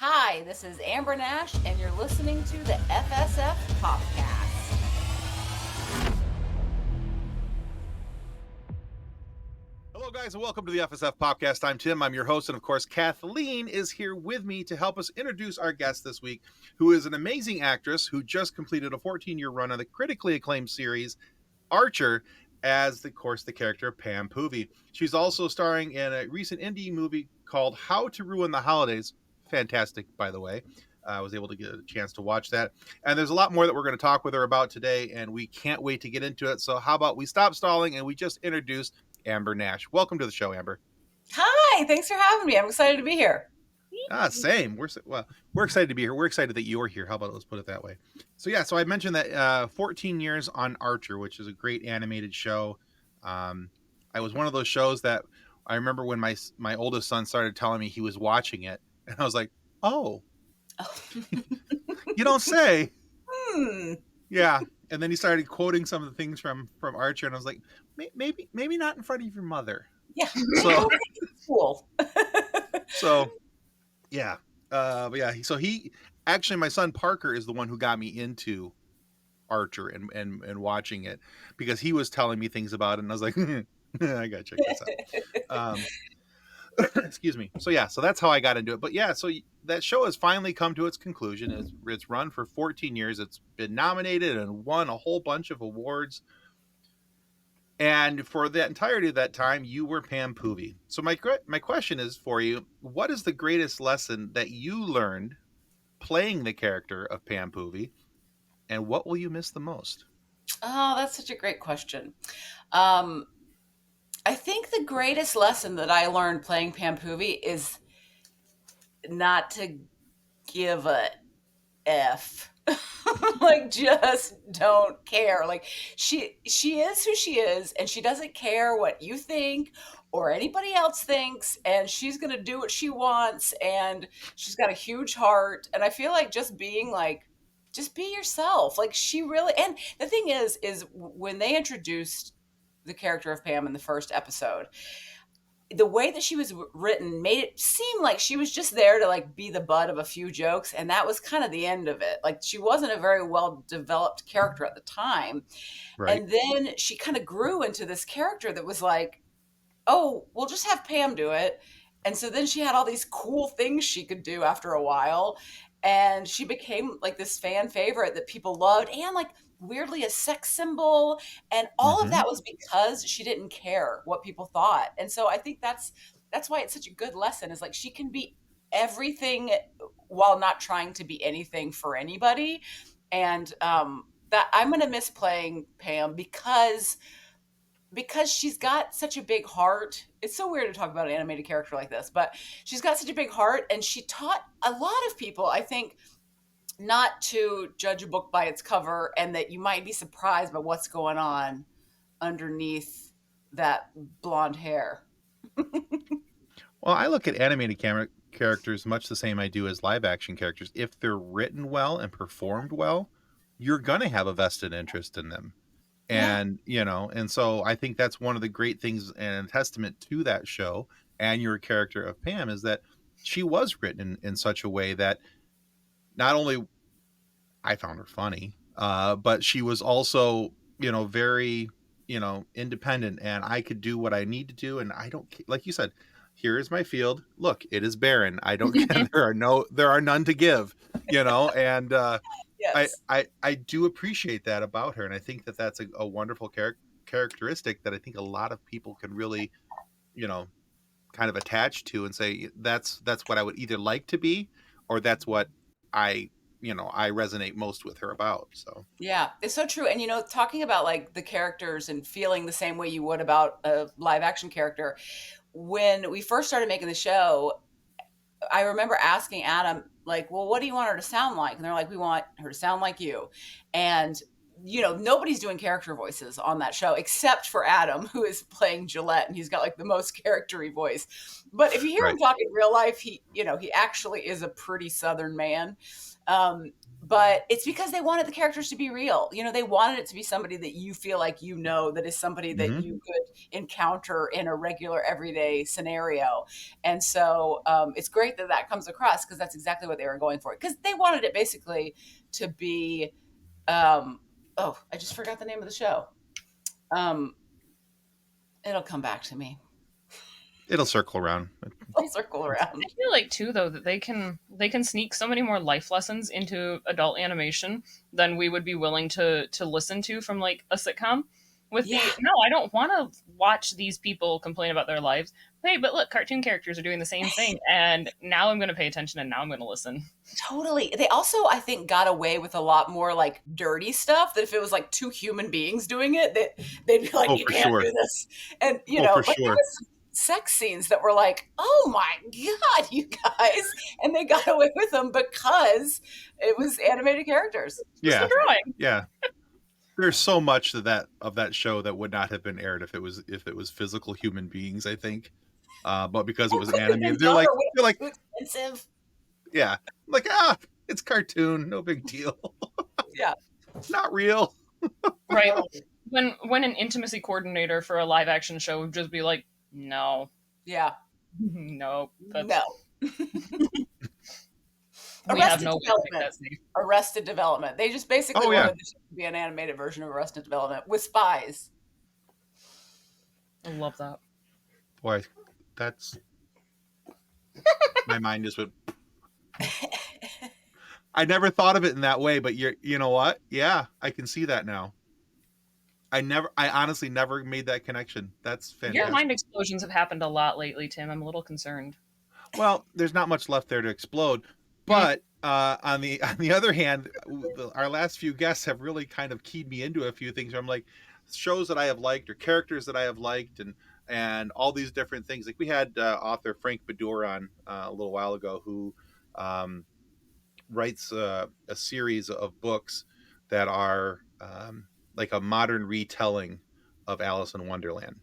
Hi, this is Amber Nash, and you're listening to the FSF Podcast. Hello, guys, and welcome to the FSF Podcast. I'm Tim. I'm your host, and of course, Kathleen is here with me to help us introduce our guest this week, who is an amazing actress who just completed a 14-year run on the critically acclaimed series Archer as, of course, the character of Pam Poovey. She's also starring in a recent indie movie called How to Ruin the Holidays. Fantastic, by the way. I was able to get a chance to watch that. And there's a lot more that we're going to talk with her about today, and we can't wait to get into it. So how about we stop stalling and we just introduce Amber Nash. Welcome to the show, Amber. Hi, thanks for having me. I'm excited to be here. Same. We're excited to be here. We're excited that you're here. How about let's put it that way. So I mentioned that 14 years on Archer, which is a great animated show. I was one of those shows that I remember when my oldest son started telling me he was watching it, and I was like, "Oh, you don't say." Yeah, and then he started quoting some of the things from Archer, and I was like, maybe not in front of your mother. Yeah, So cool. so yeah, but yeah. So he actually, my son Parker is the one who got me into Archer and watching it because he was telling me things about it, and I was like, I gotta check this out. Excuse me. So yeah, so that's how I got into it. But yeah, so that show has finally come to its conclusion. It's run for 14 years. It's been nominated and won a whole bunch of awards. And for the entirety of that time, you were Pam Poovey. So my question is for you: what is the greatest lesson that you learned playing the character of Pam Poovey, and what will you miss the most? Oh, that's such a great question. Um, I think the greatest lesson that I learned playing Pam Poovey is not to give a F. Like, just don't care. Like, she is who she is, and she doesn't care what you think or anybody else thinks, and she's gonna do what she wants, and she's got a huge heart. And I feel like just be yourself. Like, she really, and the thing is when they introduced the character of Pam in the first episode, the way that she was written made it seem like she was just there to like be the butt of a few jokes, and that was kind of the end of it. Like, she wasn't a very well developed character at the time, Right. and then she kind of grew into this character that was like, oh, we'll just have Pam do it. And so then she had all these cool things she could do after a while. And she became like this fan favorite that people loved, and like weirdly a sex symbol. And all of Mm-hmm. that was because she didn't care what people thought. And so I think that's why it's such a good lesson, is like she can be everything while not trying to be anything for anybody. And that I'm going to miss playing Pam because she's got such a big heart. It's so weird to talk about an animated character like this, but she's got such a big heart, and she taught a lot of people, I think, not to judge a book by its cover, and that you might be surprised by what's going on underneath that blonde hair. Well, I look at animated characters much the same I do as live action characters. If they're written well and performed well, you're gonna have a vested interest in them. Yeah. And so I think that's one of the great things and a testament to that show and your character of Pam is that she was written in such a way that not only I found her funny, but she was also, very, independent, and I could do what I need to do. And I don't, like you said, here is my field. Look, it is barren. I don't, there are none to give, and, Yes. I do appreciate that about her, and I think that that's a wonderful characteristic that I think a lot of people can really, you know, kind of attach to and say that's what I would either like to be, or that's what I I resonate most with her about. So Yeah, it's so true. And talking about like the characters and feeling the same way you would about a live action character, when we first started making the show, I remember asking Adam, like, well, what do you want her to sound like? And they're like, we want her to sound like you. And nobody's doing character voices on that show except for Adam, who is playing Gillette, and he's got like the most charactery voice. But if you hear him Right. talk in real life, he actually is a pretty Southern man. But it's because they wanted the characters to be real. They wanted it to be somebody that you feel like that is somebody that Hmm. you could encounter in a regular everyday scenario. And so it's great that that comes across, because that's exactly what they were going for. Because they wanted it basically to be um, oh, I just forgot the name of the show. Um, it'll come back to me. It'll circle around. I'll circle around. I feel like too though that they can sneak so many more life lessons into adult animation than we would be willing to listen to from like a sitcom. With Yeah, the no, I don't want to watch these people complain about their lives. Hey, but look, cartoon characters are doing the same thing, and now I'm going to pay attention, and now I'm going to listen. totally. They also, I think, got away with a lot more like dirty stuff. That if it was like two human beings doing it, they'd be like, Oh, "You for can't do sure. this," and Oh, for like there sure. was some sex scenes that were like, "Oh my god, you guys!" And they got away with them because it was animated characters. Just Yeah. a drawing. Yeah. There's so much of that show that would not have been aired if it was physical human beings, I think. But because it It was couldn't have been animated, they're done, like or would they're it like, be too expensive. yeah, like it's cartoon, no big deal. Yeah. Not real. Right. When an intimacy coordinator for a live action show would just be like, no, Yeah. no, that's No. we have Arrested no way to make Development. that safe. Arrested Development. They just basically Oh yeah. wanted this to be an animated version of Arrested Development with spies. I love that. Boy, that's my mind just went. I never thought of it in that way, but you know what? Yeah, I can see that now. I honestly never made that connection. That's Your fantastic. mind explosions have happened a lot lately, Tim. I'm a little concerned. Well, there's not much left there to explode, but on the other hand, our last few guests have really kind of keyed me into a few things. Where I'm like, shows that I have liked or characters that I have liked, and all these different things. Like we had author Frank Bedour on a little while ago, who writes a series of books that are like a modern retelling of Alice in Wonderland,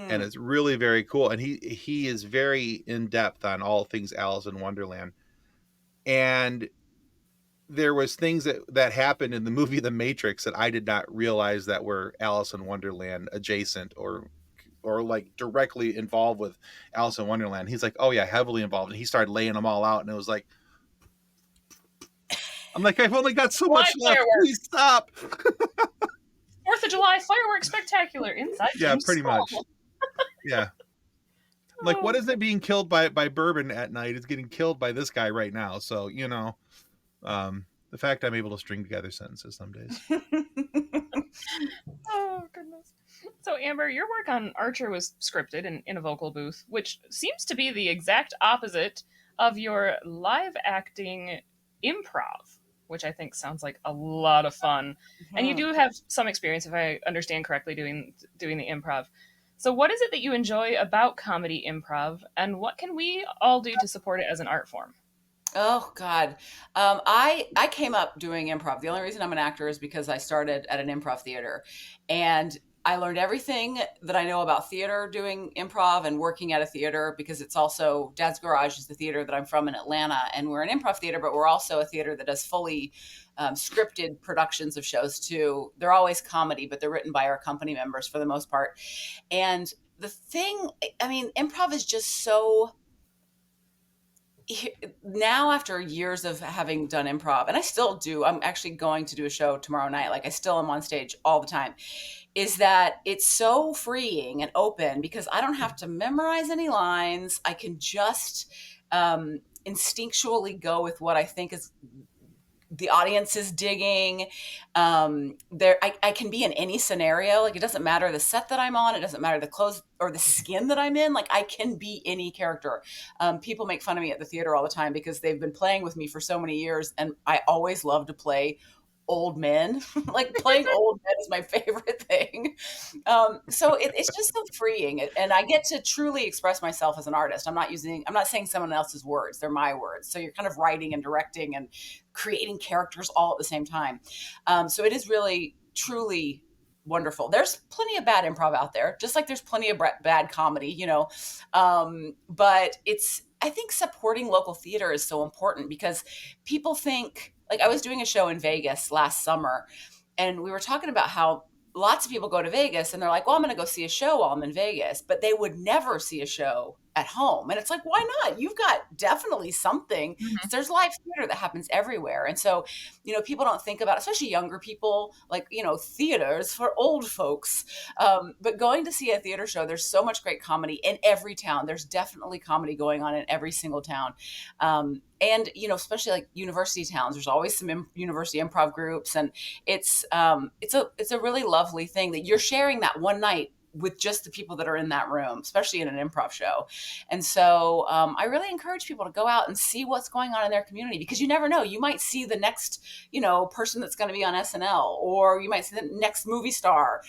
and it's really very cool. And he is very in depth on all things Alice in Wonderland. And there was things that happened in the movie The Matrix that I did not realize that were Alice in Wonderland adjacent or like directly involved with Alice in Wonderland. He's like, oh yeah, heavily involved, and he started laying them all out, and it was like, I'm like, I've only got so much left. Fireworks. Please stop. 4th of July fireworks spectacular inside Yeah, Jim's pretty skull. much. Yeah. Like, what isn't being killed by bourbon at night is getting killed by this guy right now. So, the fact I'm able to string together sentences some days. Oh, goodness. So, Amber, your work on Archer was scripted in a vocal booth, which seems to be the exact opposite of your live acting improv, which I think sounds like a lot of fun. And you do have some experience, if I understand correctly, doing the improv. So, what is it that you enjoy about comedy improv, and what can we all do to support it as an art form? Oh God, I came up doing improv. The only reason I'm an actor is because I started at an improv theater, and I learned everything that I know about theater doing improv and working at a theater, because it's also Dad's Garage is the theater that I'm from in Atlanta, and we're an improv theater, but we're also a theater that does fully scripted productions of shows too. They're always comedy, but they're written by our company members for the most part. And the thing, I mean, improv is just so now, after years of having done improv, and I still do, I'm actually going to do a show tomorrow night. Like I still am on stage all the time. Is that it's so freeing and open because I don't have to memorize any lines. I can just instinctually go with what I think is the audience is digging. I can be in any scenario. Like it doesn't matter the set that I'm on. It doesn't matter the clothes or the skin that I'm in. Like I can be any character. People make fun of me at the theater all the time because they've been playing with me for so many years, and I always love to play old men. Like playing old men is my favorite thing. So it's just so freeing, and I get to truly express myself as an artist. I'm not saying someone else's words; they're my words. So you're kind of writing and directing and creating characters all at the same time. So it is really truly wonderful. There's plenty of bad improv out there, just like there's plenty of bad comedy, but I think supporting local theater is so important because people think, like, I was doing a show in Vegas last summer, and we were talking about how lots of people go to Vegas and they're like, well, I'm going to go see a show while I'm in Vegas, but they would never see a show at home. And it's like, why not? You've got definitely something, Mhm. because there's live theater that happens everywhere. And so, people don't think about, especially younger people, like, theaters for old folks. But going to see a theater show, there's so much great comedy in every town. There's definitely comedy going on in every single town. And, especially like university towns, there's always some university improv groups. And it's a really lovely thing that you're sharing that one night with just the people that are in that room, especially in an improv show. And so I really encourage people to go out and see what's going on in their community, because you never know. You might see the next, person that's going to be on SNL, or you might see the next movie star.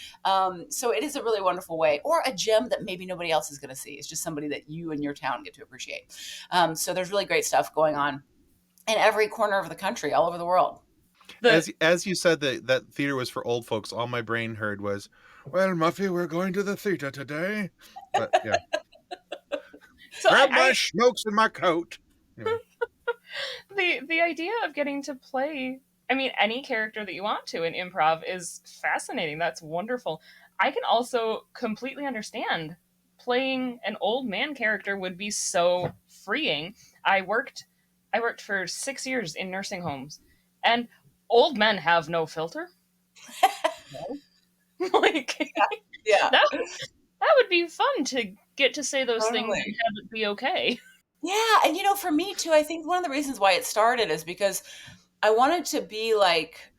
So it is a really wonderful way, or a gem that maybe nobody else is going to see. It's just somebody that you and your town get to appreciate. So there's really great stuff going on in every corner of the country, all over the world. The As you said that theater was for old folks, all my brain heard was, "Well, Muffy, we're going to the theater today." But yeah, so grab my I smokes and my coat. Anyway, the idea of getting to play, I mean, any character that you want to in improv is fascinating. That's wonderful. I can also completely understand playing an old man character would be so freeing. I worked for 6 years in nursing homes, and old men have no filter. Like Yeah, that that would be fun to get to say those things and totally. have it be okay. Yeah, and for me too, I think one of the reasons why it started is because I wanted to be like,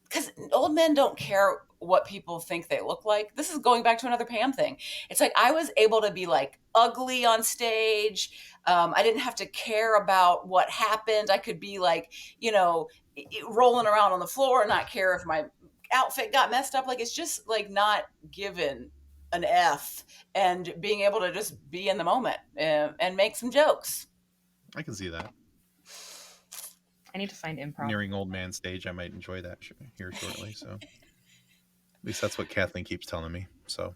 because old men don't care what people think they look like. This is going back to another Pam thing. It's like I was able to be like ugly on stage. I didn't have to care about what happened. I could be like, rolling around on the floor and not care if my outfit got messed up. Like, it's just like not given an F, and being able to just be in the moment and make some jokes. I can see that. I need to find improv. Nearing old man stage, I might enjoy that here shortly. So at least that's what Kathleen keeps telling me. So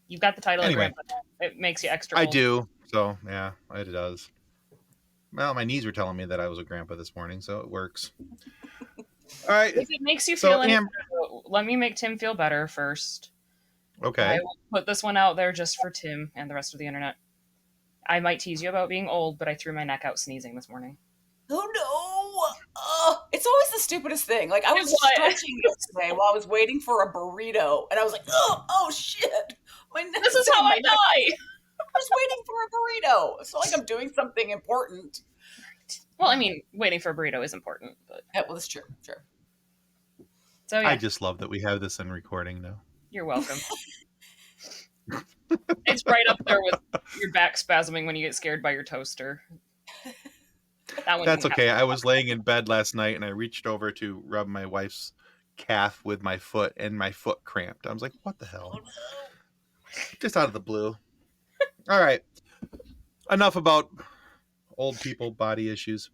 You've got the title of anyway, grandpa. It makes you extra I old. do. So yeah, it does. Well, my knees were telling me that I was a grandpa this morning, so it works. All right. If it makes you So feel any better, let me make Tim feel better first. I okay. will put this one out there just for Tim and the rest of the internet. I might tease you about being old, but I threw my neck out sneezing this morning. Oh no! It's always the stupidest thing. Like, I was What? stretching yesterday while I was waiting for a burrito, and I was like, oh shit! My This neck's is how doing my I neck. die! I was waiting for a burrito. It's not like I'm doing something important. Well, I mean, waiting for a burrito is important, but Yeah, well, that's true. Sure. so I yeah, just love that we have this in recording now. you're welcome. It's right up there with your back spasming when you get scared by your toaster. That one That's didn't okay. happen. I was laying in bed last night and I reached over to rub my wife's calf with my foot and my foot cramped. I was like, what the hell? Oh no! Just out of the blue. All right. Enough about old people body issues.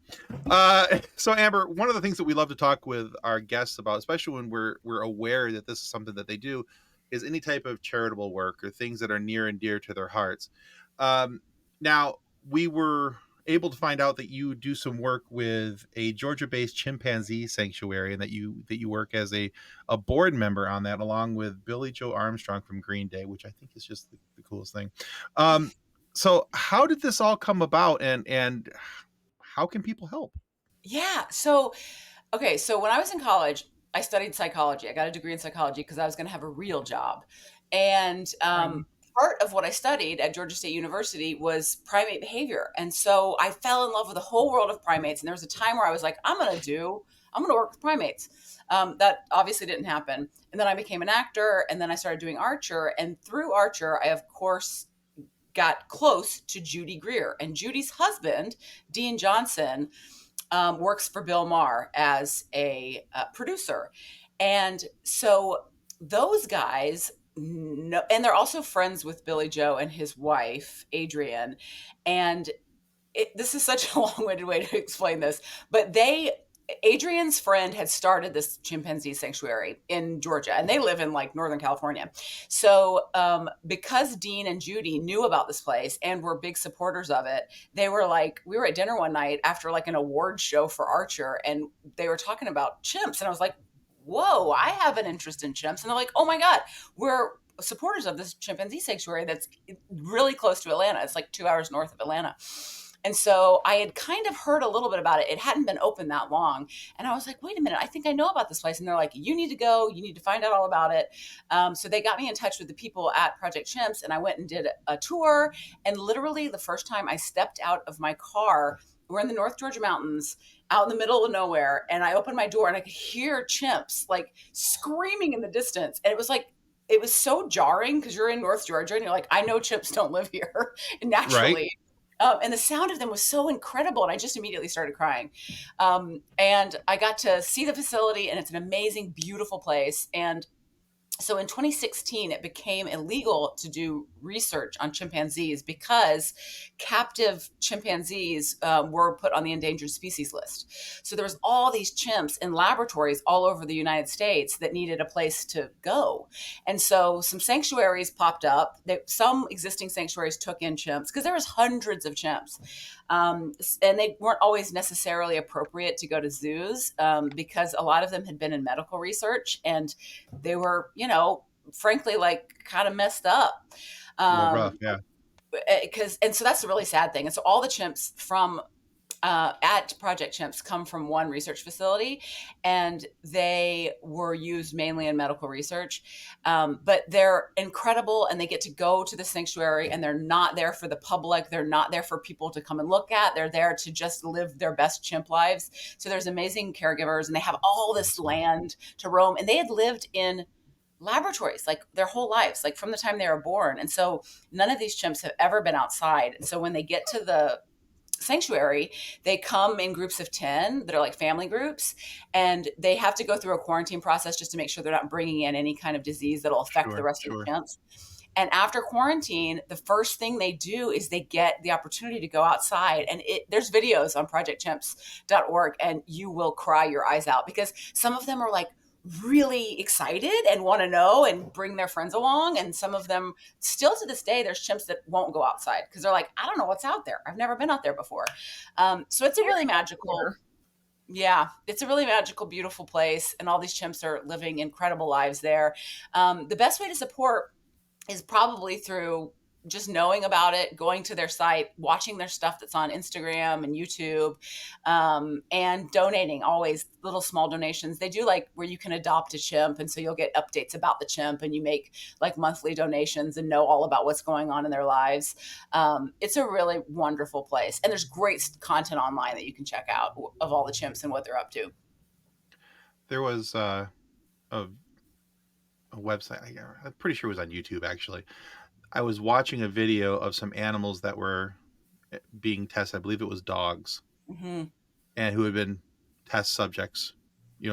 So Amber, one of the things that we love to talk with our guests about, especially when we're aware that this is something that they do, is any type of charitable work or things that are near and dear to their hearts. Now, we were able to find out that you do some work with a Georgia-based chimpanzee sanctuary, and that you work as a board member on that, along with Billy Joe Armstrong from Green Day, which I think is just the coolest thing. So how did this all come about, and how can people help? Yeah. So, okay. So when I was in college, I studied psychology. I got a degree in psychology because I was going to have a real job, and Fine. part of what I studied at Georgia State University was primate behavior. And so I fell in love with the whole world of primates. And there was a time where I was like, I'm going to work with primates. That obviously didn't happen. And then I became an actor, and then I started doing Archer. And through Archer, I, of course, got close to Judy Greer. And Judy's husband, Dean Johnson, works for Bill Maher as a producer. And so those guys know, and they're also friends with Billy Joe and his wife, Adrienne. And this is such a long-winded way to explain this, but they Adrian's friend had started this chimpanzee sanctuary in Georgia, and they live in like Northern California. So, because Dean and Judy knew about this place and were big supporters of it, they were like, we were at dinner one night after like an award show for Archer, and they were talking about chimps. And I was like, whoa, I have an interest in chimps. And they're like, oh my God, we're supporters of this chimpanzee sanctuary that's really close to Atlanta. It's like 2 hours north of Atlanta. And so I had kind of heard a little bit about it. It hadn't been open that long. And I was like, wait a minute, I think I know about this place. And they're like, you need to go, you need to find out all about it. So they got me in touch with the people at Project Chimps, and I went and did a tour. And literally, the first time I stepped out of my car, we're in the North Georgia mountains out in the middle of nowhere. And I opened my door and I could hear chimps like screaming in the distance. And it was like, it was so jarring because you're in North Georgia and you're like, I know chimps don't live here Right. naturally. And the sound of them was so incredible. And I just immediately started crying. And I got to see the facility, and it's an amazing, beautiful place. And so in 2016, it became illegal to do research on chimpanzees because captive chimpanzees were put on the endangered species list. So there was all these chimps in laboratories all over the United States that needed a place to go. And so some sanctuaries popped up. Some existing sanctuaries took in chimps because there was hundreds of chimps. And they weren't always necessarily appropriate to go to zoos because a lot of them had been in medical research, and they were, frankly, like kind of messed up. A little rough. Yeah. And so that's the really sad thing. And so all the chimps from at Project Chimps come from one research facility, and they were used mainly in medical research. But they're incredible, and they get to go to the sanctuary, and they're not there for the public. They're not there for people to come and look at. They're there to just live their best chimp lives. So there's amazing caregivers, and they have all this land to roam. And they had lived in laboratories like their whole lives, like from the time they were born. And so none of these chimps have ever been outside. And so when they get to the sanctuary, they come in groups of 10 that are like family groups, and they have to go through a quarantine process just to make sure they're not bringing in any kind of disease that'll affect the Sure. rest of the Sure. chimps. And after quarantine, the first thing they do is they get the opportunity to go outside. And there's videos on projectchimps.org, and you will cry your eyes out because some of them are like really excited and want to know and bring their friends along. And some of them, still to this day, there's chimps that won't go outside because they're like, I don't know what's out there. I've never been out there before. So it's a really magical, yeah, it's a really magical, beautiful place. And all these chimps are living incredible lives there. The best way to support is probably through just knowing about it, going to their site, watching their stuff that's on Instagram and YouTube, and donating, always little small donations. They do like where you can adopt a chimp. And so you'll get updates about the chimp, and you make like monthly donations and know all about what's going on in their lives. It's a really wonderful place. And there's great content online that you can check out of all the chimps and what they're up to. There was a website. I'm pretty sure it was on YouTube, actually. I was watching a video of some animals that were being tested. I believe it was dogs, Mm-hmm. and who had been test subjects,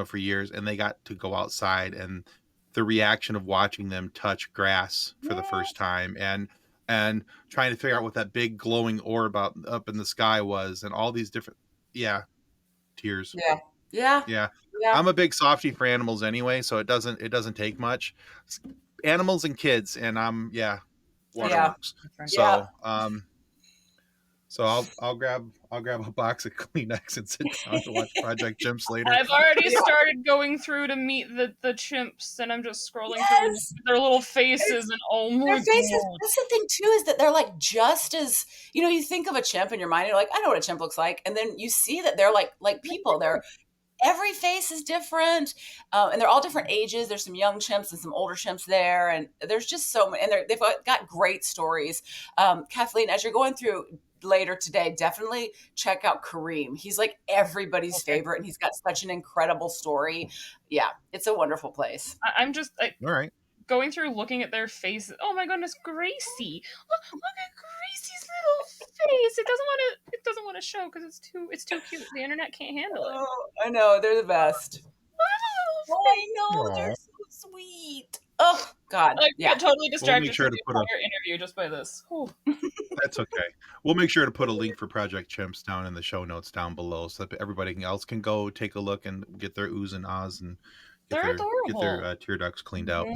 for years, and they got to go outside, and the reaction of watching them touch grass for the Yeah. first time, and trying to figure out what that big glowing orb up in the sky was, and all these different, yeah, tears. Yeah. Yeah. Yeah. Yeah. I'm a big softie for animals anyway, so it doesn't take much. Animals and kids, and yeah, Yeah. waterworks. Yeah. So I'll grab a box of Kleenex and sit down to watch Project Chimps later. I've already Yeah. started going through to meet the chimps, and I'm just scrolling through Yes. their little faces, and oh Their my faces, god. that's the thing too, is that they're like just as, you think of a chimp in your mind, you're like, I know what a chimp looks like. And then you see that they're like people. They're every face is different, and they're all different ages. There's some young chimps and some older chimps there, and there's just so many. And they've got great stories. Kathleen, as you're going through later today, definitely check out Kareem. He's like everybody's Okay. favorite, and he's got such an incredible story. Yeah, it's a wonderful place. I'm just All right. going through looking at their faces. Oh my goodness, Gracie! Look at Gracie's little face. It doesn't want to show because it's too cute. The internet can't handle it. Oh, I know, they're the best. Look at the little Oh, face. I know, Aw. they're so sweet. Oh God, I yeah. got totally We'll make distracted sure through to the put a. entire interview just by this. Whew. That's okay. We'll make sure to put a link for Project Chimps down in the show notes down below, so that everybody else can go take a look and get their oohs and ahs and They're get their adorable. tear ducts cleaned out.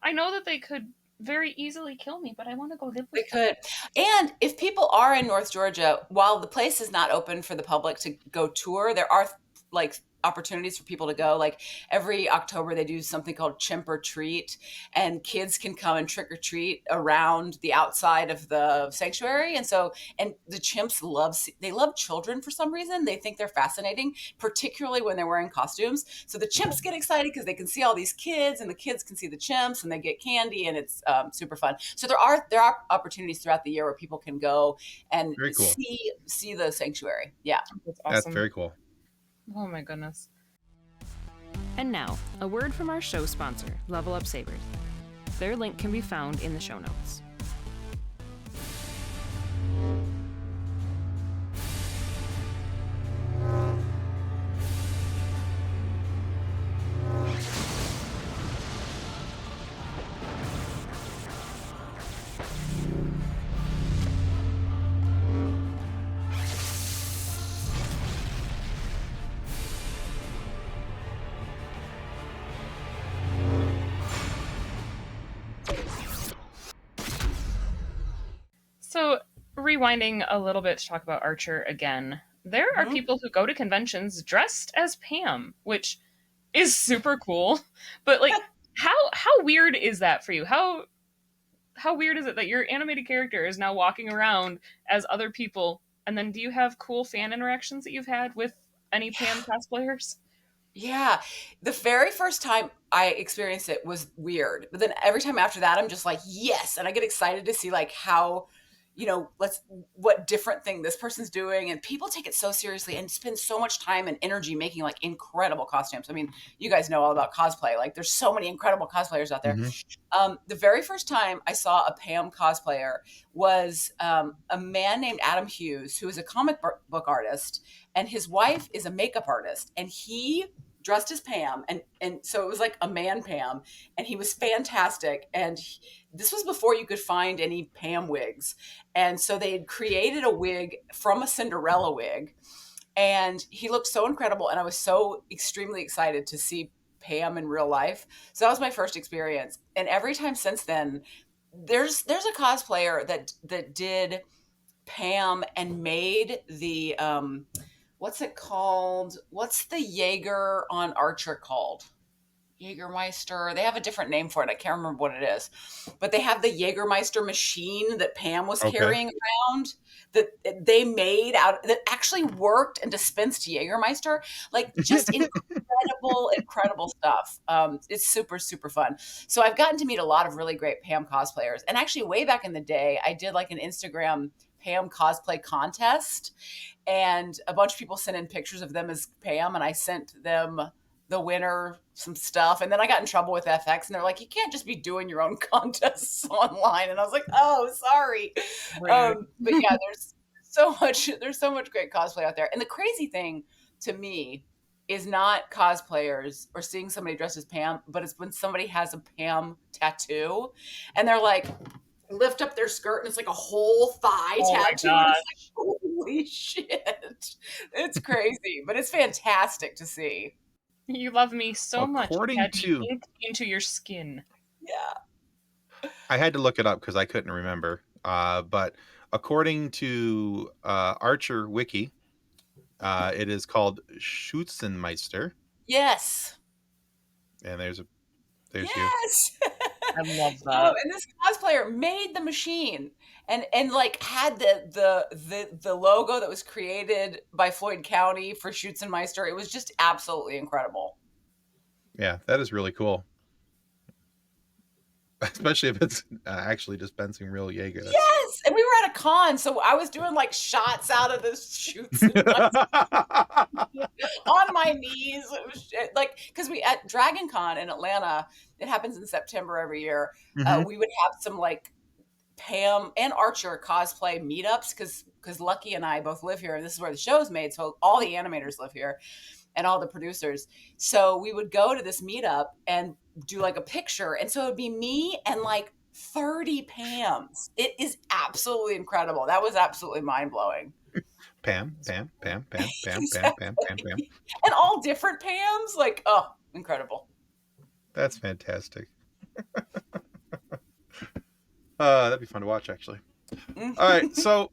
I know that they could very easily kill me, but I want to go live They with them. could. And if people are in North Georgia, while the place is not open for the public to go tour, there are like opportunities for people to go. Like every October, they do something called Chimp or Treat, and kids can come and trick or treat around the outside of the sanctuary. And so, and the chimps they love children for some reason. They think they're fascinating, particularly when they're wearing costumes. So the chimps get excited because they can see all these kids, and the kids can see the chimps, and they get candy, and it's super fun. So there are opportunities throughout the year where people can go and Very cool. see the sanctuary. Yeah. That's That's awesome. very cool. Oh my goodness. And now, a word from our show sponsor, Level Up Sabers. Their link can be found in the show notes. So, rewinding a little bit to talk about Archer again, there are people who go to conventions dressed as Pam, which is super cool. But like, how weird is that for you? How weird is it that your animated character is now walking around as other people? And then, do you have cool fan interactions that you've had with any Pam cosplayers? Yeah. The very first time I experienced it was weird. But then every time after that, I'm just like, yes. And I get excited to see like how, what different thing this person's doing. And people take it so seriously and spend so much time and energy making like incredible costumes. I mean, you guys know all about cosplay. Like there's so many incredible cosplayers out there. Mhm. The very first time I saw a Pam cosplayer was a man named Adam Hughes, who is a comic book artist, and his wife is a makeup artist. And he dressed as Pam, and so it was like a man Pam, and he was fantastic. And this was before you could find any Pam wigs, and so they had created a wig from a Cinderella wig, and he looked so incredible, and I was so extremely excited to see Pam in real life. So that was my first experience, and every time since then, there's a cosplayer that did Pam and made the what's it called? What's the Jaeger on Archer called? Jägermeister. They have a different name for it. I can't remember what it is. But they have the Jägermeister machine that Pam was Okay. carrying around that they made out that actually worked and dispensed Jägermeister. Like just incredible stuff. It's super, super fun. So I've gotten to meet a lot of really great Pam cosplayers. And actually way back in the day, I did like an Instagram Pam cosplay contest, and a bunch of people sent in pictures of them as Pam, and I sent them the winner some stuff, and then I got in trouble with FX, and they're like, you can't just be doing your own contests online. And I was like, oh, sorry. But yeah, there's so much great cosplay out there. And the crazy thing to me is not cosplayers or seeing somebody dressed as Pam, but it's when somebody has a Pam tattoo and they're like, lift up their skirt and it's like a whole thigh Oh my tattoo. And gosh. it's like, holy shit. It's crazy, but it's fantastic to see. You love me so much. You According had me to, inked into your skin. Yeah. I had to look it up because I couldn't remember. But according to Archer Wiki, it is called Schutzenmeister, Yes. and there's you. Yes. I love Oh, that. and this cosplayer made the machine and like had the logo that was created by Floyd County for Schutzenmeister. It was just absolutely incredible. Yeah, that is really cool. Especially if it's actually dispensing real Jaeger. Yes, and we were at a con, so I was doing like shots out of the Schutzenmeister on my knees. It was like because we at Dragon Con in Atlanta, it happens in September every year. Mhm. We would have some like Pam and Archer cosplay meetups because Lucky and I both live here, and this is where the show's made. So all the animators live here, and all the producers. So we would go to this meetup, and do like a picture. And so it would be me and like 30 Pams. It is absolutely incredible. That was absolutely mind blowing. Pam, Pam, Pam, Pam, Pam, Pam, Pam, Pam, Pam. Exactly. And all different Pams. Like, oh, incredible. That's fantastic. That'd be fun to watch, actually. Mhm. All right, so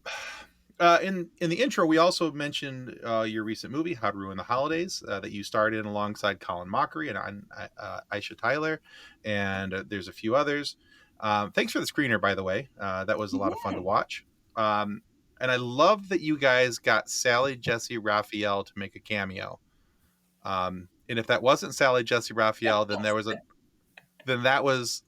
in the intro, we also mentioned your recent movie, How to Ruin the Holidays, that you starred in alongside Colin Mockery and Aisha Tyler, and there's a few others. Thanks for the screener, by the way. That was a lot of fun to watch. And I love that you guys got Sally Jesse Raphael to make a cameo. And if that wasn't Sally Jesse Raphael, then that was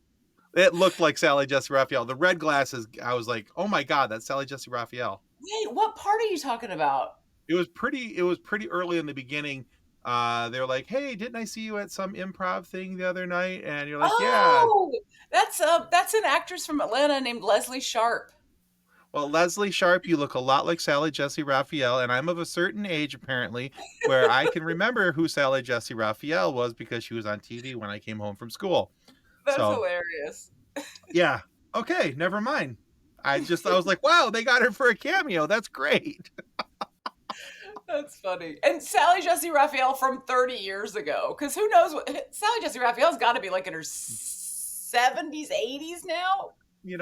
it looked like Sally Jesse Raphael. The red glasses, I was like, oh my god, that's Sally Jesse Raphael. Wait, what part are you talking about? It was pretty early in the beginning. They were like, hey, didn't I see you at some improv thing the other night? And you're like, yeah. Oh, that's an actress from Atlanta named Leslie Sharp. Well, Leslie Sharp, you look a lot like Sally Jesse Raphael, and I'm of a certain age apparently where I can remember who Sally Jesse Raphael was because she was on TV when I came home from school. That's So hilarious. yeah, okay, never mind. I was like, wow, they got her for a cameo. That's great. That's funny. And Sally Jesse Raphael from 30 years ago. Because who knows what Sally Jesse Raphael's got to be like in her 70s, 80s now.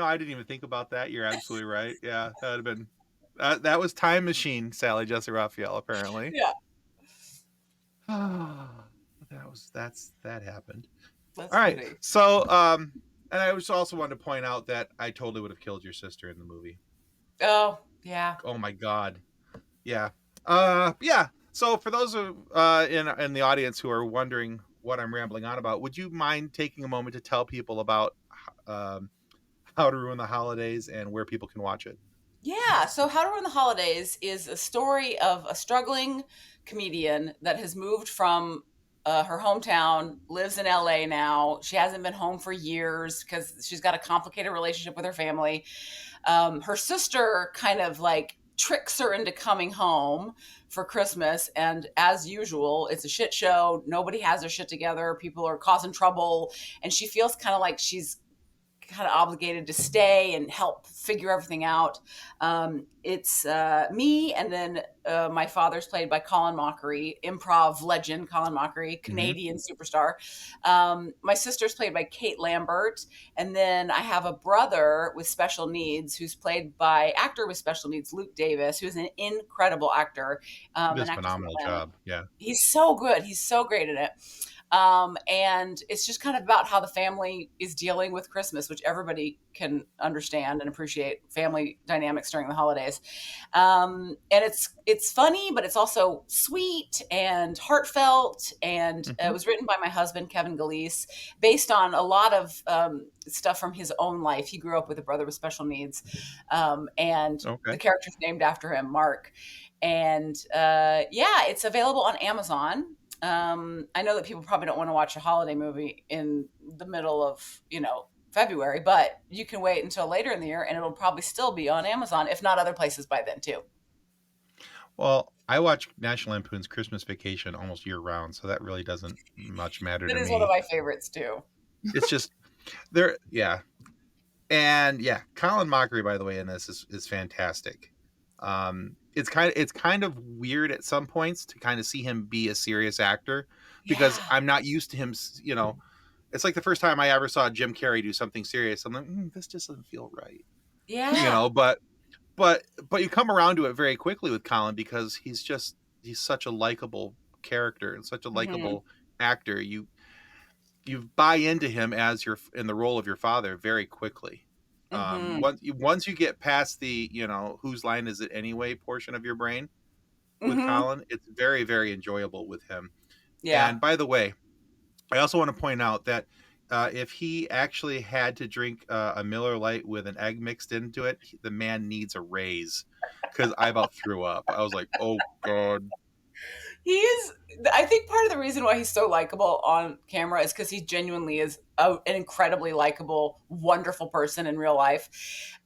I didn't even think about that. You're absolutely right. Yeah, that would have been that was Time Machine Sally Jesse Raphael apparently. Yeah. That happened. That's All right. funny. So and I was also wanted to point out that I totally would have killed your sister in the movie. Oh, yeah. Oh my god. Yeah. Yeah. So for those of in the audience who are wondering what I'm rambling on about, would you mind taking a moment to tell people about How to Ruin the Holidays and where people can watch it? Yeah. So, How to Ruin the Holidays is a story of a struggling comedian that has moved from her hometown, lives in LA now. She hasn't been home for years because she's got a complicated relationship with her family. Her sister kind of like tricks her into coming home for Christmas. And as usual, it's a shit show. Nobody has their shit together. People are causing trouble. And she feels kind of like she's kind of obligated to stay and help figure everything out. It's me, and then my father's played by Colin Mockery, improv legend Colin Mockery, Canadian superstar. My sister's played by Kate Lambert, and then I have a brother with special needs who's played by actor with special needs Luke Davis, who's an incredible actor. He does a phenomenal job. Yeah, he's so good. He's so great at it. And it's just kind of about how the family is dealing with Christmas, which everybody can understand and appreciate family dynamics during the holidays. And it's funny, but it's also sweet and heartfelt. And it was written by my husband, Kevin Galeese, based on a lot of stuff from his own life. He grew up with a brother with special needs. And the character's named after him, Mark. And yeah, it's available on Amazon. I know that people probably don't want to watch a holiday movie in the middle of, February, but you can wait until later in the year and it'll probably still be on Amazon, if not other places by then too. Well, I watch National Lampoon's Christmas Vacation almost year round, so that really doesn't much matter to me. It is one of my favorites too. It's just there, yeah. And yeah, Colin Mockery, by the way, in this is fantastic. It's kind of weird at some points to kind of see him be a serious actor because I'm not used to him. It's like the first time I ever saw Jim Carrey do something serious. I'm like, this just doesn't feel right. Yeah. But you come around to it very quickly with Colin because he's such a likable character and such a likable actor. You buy into him as in the role of your father very quickly. Once you get past the whose line is it anyway portion of your brain with Colin, it's very, very enjoyable with him. Yeah. And by the way, I also want to point out that if he actually had to drink a Miller Lite with an egg mixed into it, the man needs a raise because I about threw up. I was like, oh god. I think part of the reason why he's so likable on camera is because he genuinely is an incredibly likable, wonderful person in real life.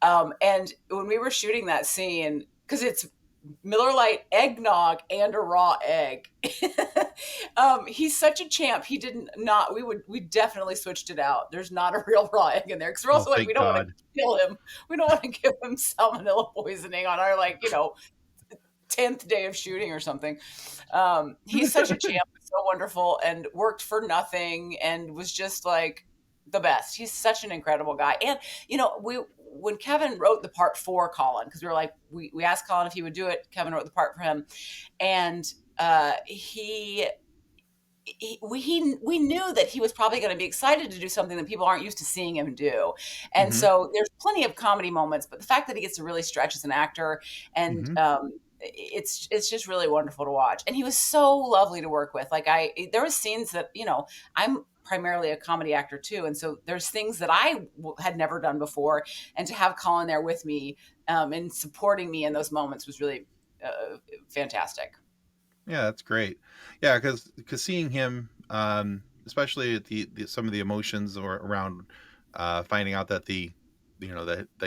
And when we were shooting that scene, because it's Miller Lite eggnog and a raw egg. He's such a champ. He didn't not. We definitely switched it out. There's not a real raw egg in there because we're Oh, also like we thank don't want to God. kill him. We don't want to give him salmonella poisoning on our 10th day of shooting or something. He's such a champ, so wonderful, and worked for nothing, and was just like the best. He's such an incredible guy. And we when Kevin wrote the part for Colin, because we were like we asked Colin if he would do it. Kevin wrote the part for him, and we knew that he was probably going to be excited to do something that people aren't used to seeing him do. And Hmm. so there's plenty of comedy moments, but the fact that he gets to really stretch as an actor, and Hmm. it's just really wonderful to watch. And he was so lovely to work with. Like there was scenes that, I'm primarily a comedy actor too. And so there's things that I had never done before. And to have Colin there with me, and supporting me in those moments was really fantastic. Yeah, that's great. Yeah, because seeing him, especially at some of the emotions or around finding out that that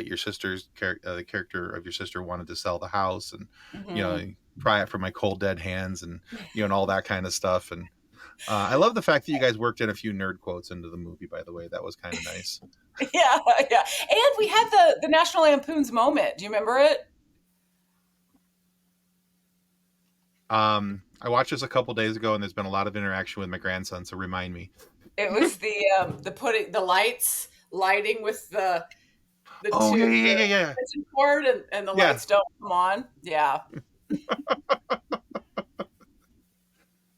your the character of your sister wanted to sell the house, and Hmm. pry it from my cold dead hands, and and all that kind of stuff. And I love the fact that you guys worked in a few nerd quotes into the movie. By the way, that was kind of nice. Yeah, yeah. And we had the National Lampoon's moment. Do you remember it? I watched this a couple days ago, and there's been a lot of interaction with my grandson. So remind me. It was the putting the lights lighting with Oh, yeah, yeah, the yeah, yeah, extension cord, and the yeah, lights don't come on. Yeah.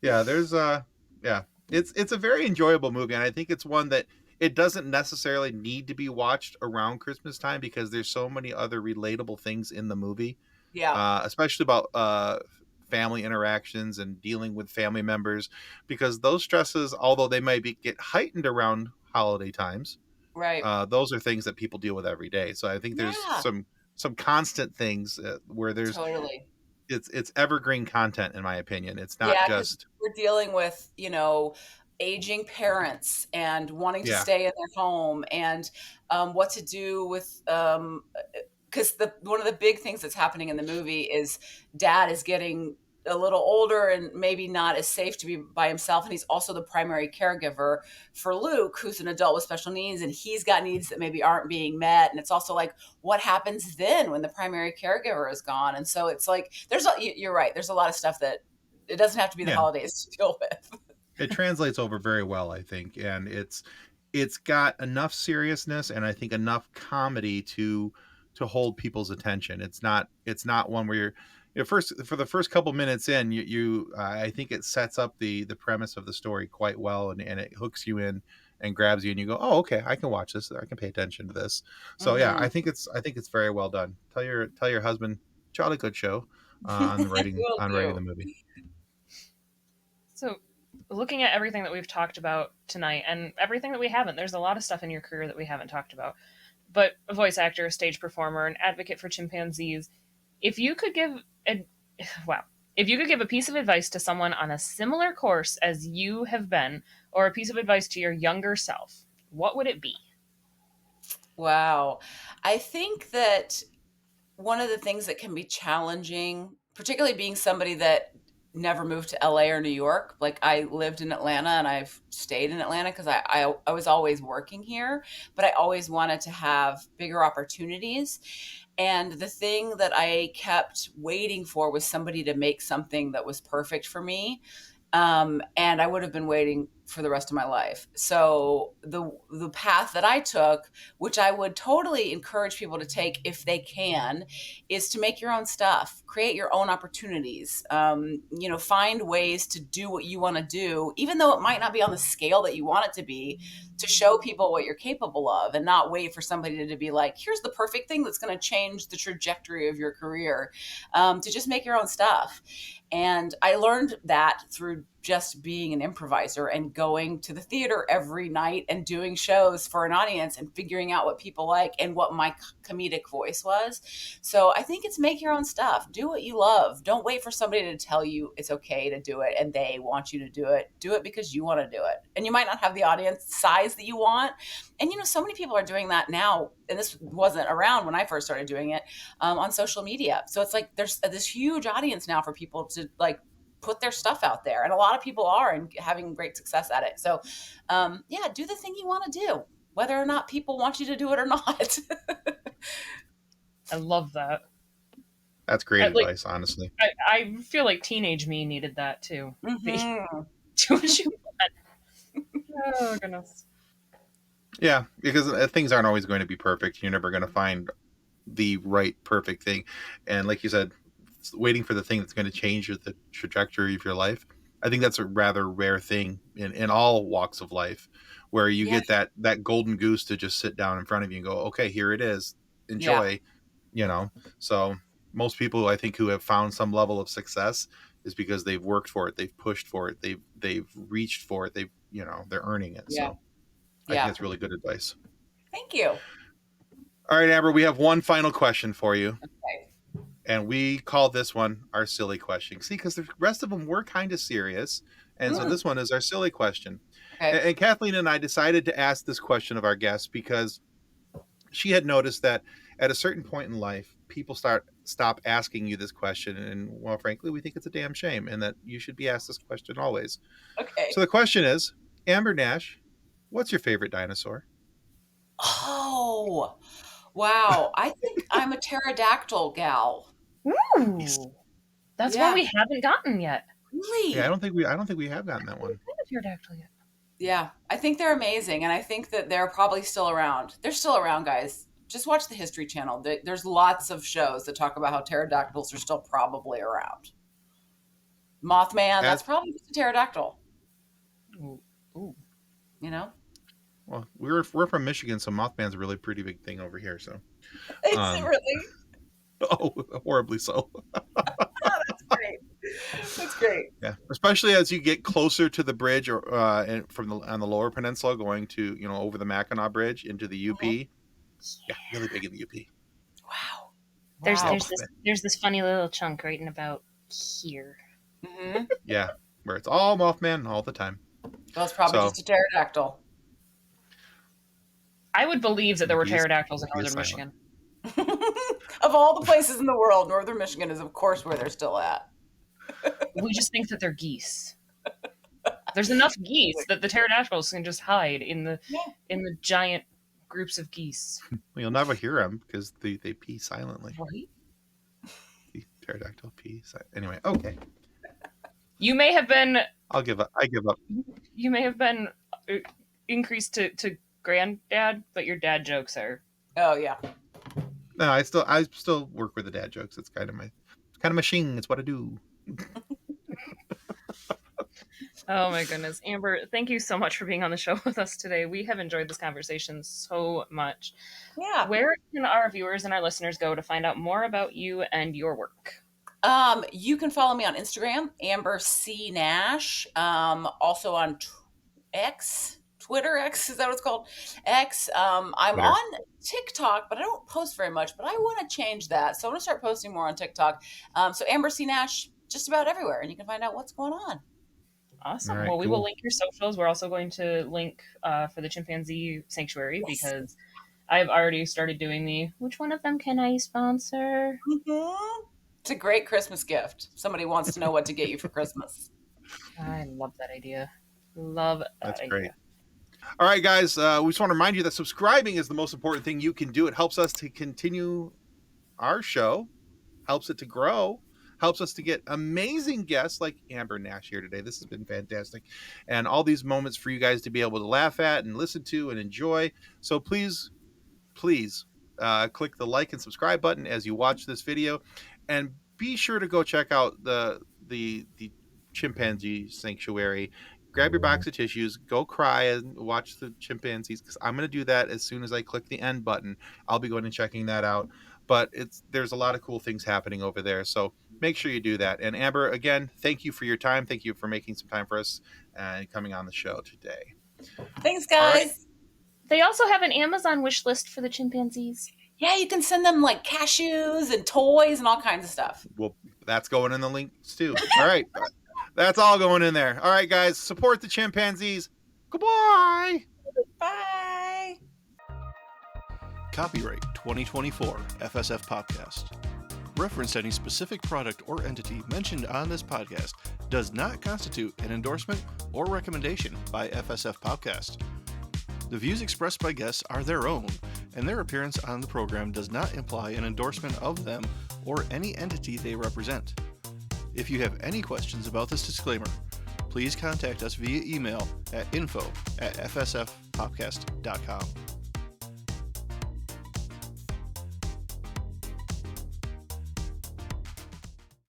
yeah. Yeah, it's a very enjoyable movie, and I think it's one that it doesn't necessarily need to be watched around Christmas time because there's so many other relatable things in the movie, Yeah. especially about family interactions and dealing with family members, because those stresses, although they might get heightened around holiday times, Right. those are things that people deal with every day. So I think there's Yeah. some constant things where Totally. it's evergreen content, in my opinion. It's not Yeah, because just we're dealing with, aging parents and wanting to yeah, stay in their home, and what to do with, because the one of the big things that's happening in the movie is dad is getting a little older and maybe not as safe to be by himself, and he's also the primary caregiver for Luke, who's an adult with special needs, and he's got needs that maybe aren't being met. And it's also like, what happens then when the primary caregiver is gone? And so it's like you're right, there's a lot of stuff that it doesn't have to be the yeah. holidays to deal with. It translates over very well, I think, and it's got enough seriousness and I think enough comedy to hold people's attention. It's not one where first for the first couple minutes in, you I think it sets up the premise of the story quite well, and it hooks you in and grabs you, and you go, oh, okay, I can watch this, I can pay attention to this. So yeah, Hmm. I think it's very well done. Tell your husband Charlie Good show Will on writing do. the movie. So, looking at everything that we've talked about tonight and everything that we haven't, there's a lot of stuff in your career that we haven't talked about. But a voice actor, a stage performer, an advocate for chimpanzees. If you could give a wow, if you could give a piece of advice to someone on a similar course as you have been, or a piece of advice to your younger self, what would it be? Wow. I think that one of the things that can be challenging, particularly being somebody that never moved to LA or New York, like I lived in Atlanta and I've stayed in Atlanta because I was always working here, but I always wanted to have bigger opportunities. And the thing that I kept waiting for was somebody to make something that was perfect for me. And I would have been waiting for the rest of my life. So the path that I took, which I would totally encourage people to take if they can, is to make your own stuff, create your own opportunities. Find ways to do what you want to do, even though it might not be on the scale that you want it to be, to show people what you're capable of, and not wait for somebody to be like, "Here's the perfect thing that's going to change the trajectory of your career." To just make your own stuff. And I learned that through just being an improviser and going to the theater every night and doing shows for an audience and figuring out what people like and what my comedic voice was. So I think it's make your own stuff. Do what you love. Don't wait for somebody to tell you it's okay to do it and they want you to do it. Do it because you want to do it. And you might not have the audience size that you want. And so many people are doing that now. And this wasn't around when I first started doing it on social media. So it's like there's this huge audience now for people to like put their stuff out there, and a lot of people are and having great success at it. So yeah, do the thing you want to do, whether or not people want you to do it or not. I love that. That's great Like, advice, honestly. I feel like teenage me needed that too. Mm-hmm. Do what you want. Oh goodness. Yeah, because things aren't always going to be perfect. You're never going to find the right perfect thing, and like you said, waiting for the thing that's going to change the trajectory of your life. I think that's a rather rare thing in all walks of life, where you Yeah. get that golden goose to just sit down in front of you and go, okay, here it is, enjoy. So most people, I think, who have found some level of success is because they've worked for it, they've pushed for it, they've reached for it, they're earning it. Yeah. So I think that's really good advice. Thank you. All right, Amber, we have one final question for you. Okay. And we call this one our silly question. See, because the rest of them were kind of serious. And so this one is our silly question. Okay. And Kathleen and I decided to ask this question of our guests because she had noticed that at a certain point in life, people stop asking you this question. And well, frankly, we think it's a damn shame and that you should be asked this question always. Okay. So the question is, Amber Nash, what's your favorite dinosaur? Oh, wow. I think I'm a pterodactyl gal. Ooh, that's Yeah. one we haven't gotten yet. Really? Yeah, I don't think we have gotten that one. I haven't pterodactyl yet. Yeah, I think they're amazing, and I think that they're probably still around. They're still around, guys. Just watch the History Channel. There's lots of shows that talk about how pterodactyls are still probably around. Mothman, that's probably just a pterodactyl. Ooh. You know? Well, we're from Michigan, so Mothman's a really pretty big thing over here. So, Is it really? oh, horribly so. That's great. That's great. Yeah, especially as you get closer to the bridge, or on the Lower Peninsula, going to over the Mackinac Bridge into the UP. Yeah, really big in the UP. Wow. There's this funny little chunk right in about here. Mm-hmm. Yeah, where it's all Mothman all the time. Well, it's probably just a pterodactyl. I would believe that there were pterodactyls in northern Michigan. Of all the places in the world, northern Michigan is, of course, where they're still at. We just think that they're geese. There's enough geese that the pterodactyls can just hide in the giant groups of geese. Well, you'll never hear them because they pee silently. Right? The pterodactyl pee. Anyway, okay. You may have been. I'll give up. I give up. You may have been increased to granddad, but your dad jokes are. Oh yeah. No, I still work with the dad jokes. It's kind of my shing. It's what I do. Oh my goodness. Amber, thank you so much for being on the show with us today. We have enjoyed this conversation so much. Yeah. Where can our viewers and our listeners go to find out more about you and your work? You can follow me on Instagram, Amber C. Nash. Also on Twitter X, is that what it's called? X. I'm Twitter. On TikTok, but I don't post very much, but I want to change that. So I'm going to start posting more on TikTok. So Amber C. Nash, just about everywhere, and you can find out what's going on. Awesome. Right, well, we cool. will link your socials. We're also going to link for the chimpanzee sanctuary because I've already started doing which one of them can I sponsor? Mm-hmm. It's a great Christmas gift. Somebody wants to know what to get you for Christmas. I love that idea. Love that That's idea. great. All right, guys. We just want to remind you that subscribing is the most important thing you can do. It helps us to continue our show, helps it to grow, helps us to get amazing guests like Amber Nash here today. This has been fantastic. And all these moments for you guys to be able to laugh at and listen to and enjoy. So please click the like and subscribe button as you watch this video. And be sure to go check out the chimpanzee sanctuary. Grab your box of tissues, go cry and watch the chimpanzees, because I'm going to do that as soon as I click the end button. I'll be going and checking that out. But there's a lot of cool things happening over there. So make sure you do that. And Amber, again, thank you for your time. Thank you for making some time for us and coming on the show today. Thanks, All right. guys. They also have an Amazon wish list for the chimpanzees. Yeah, you can send them like cashews and toys and all kinds of stuff. Well, that's going in the links too. All right. That's all going in there. All right, guys, support the chimpanzees. Goodbye. Bye. Copyright 2024 FSF Podcast. Reference to any specific product or entity mentioned on this podcast does not constitute an endorsement or recommendation by FSF Podcast. The views expressed by guests are their own, and their appearance on the program does not imply an endorsement of them or any entity they represent. If you have any questions about this disclaimer, please contact us via email at info@fsfpodcast.com.